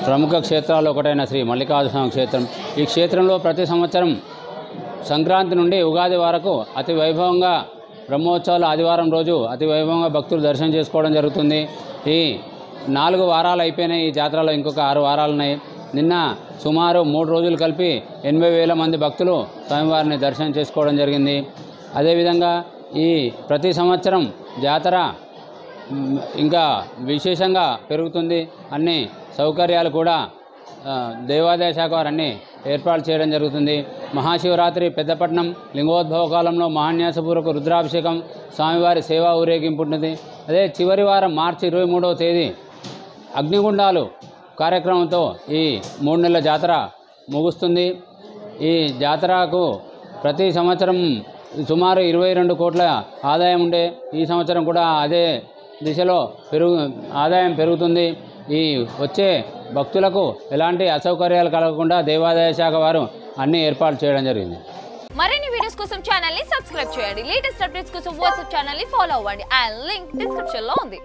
ప్రముఖ క్షేత్రాల్లో ఒకటైన శ్రీ మల్లికార్జున క్షేత్రం. ఈ క్షేత్రంలో ప్రతి సంవత్సరం సంక్రాంతి నుండి ఉగాది వరకు అతి వైభవంగా బ్రహ్మోత్సవాలు ఆదివారం రోజు అతి వైభవంగా భక్తులు దర్శనం చేసుకోవడం జరుగుతుంది. ఈ 4 వారాలు అయిపోయినాయి. ఈ జాతరలో ఇంకొక 6 వారాలు ఉన్నాయి. నిన్న సుమారు 3 రోజులు కలిపి 80,000 మంది భక్తులు స్వామివారిని దర్శనం చేసుకోవడం జరిగింది. అదేవిధంగా ఈ ప్రతి సంవత్సరం జాతర ఇంకా విశేషంగా పెరుగుతుంది. అన్ని సౌకర్యాలు కూడా దేవాదాయ శాఖ వారు అన్నీ ఏర్పాటు చేయడం జరుగుతుంది. మహాశివరాత్రి పెద్దపట్నం లింగోద్భవ కాలంలో మహాన్యాసపూర్వక రుద్రాభిషేకం, స్వామివారి సేవా ఊరేగింపు ఉంటుంది. అదే చివరి వారం మార్చి 23వ తేదీ అగ్నిగుండాలు కార్యక్రమంతో ఈ 3 నెలల జాతర ముగుస్తుంది. ఈ జాతరకు ప్రతి సంవత్సరం సుమారు 22 కోట్ల ఆదాయం ఉండే ఈ సంవత్సరం కూడా అదే దిశలో ఆదాయం పెరుగుతుంది. ఈ వచ్చే భక్తులకు ఎలాంటి అసౌకర్యాలు కలగకుండా దేవాదాయ శాఖ వారు అన్ని ఏర్పాటు చేయడం జరిగింది. మరిన్ని వీడియోస్ కోసం ఛానల్ ని సబ్స్క్రైబ్ చేయండి. లేటెస్ట్ అప్డేట్స్ కోసం వాట్సాప్ ఛానల్ ని ఫాలో అవ్వండి. ఆ లింక్ డిస్క్రిప్షన్ లో ఉంది.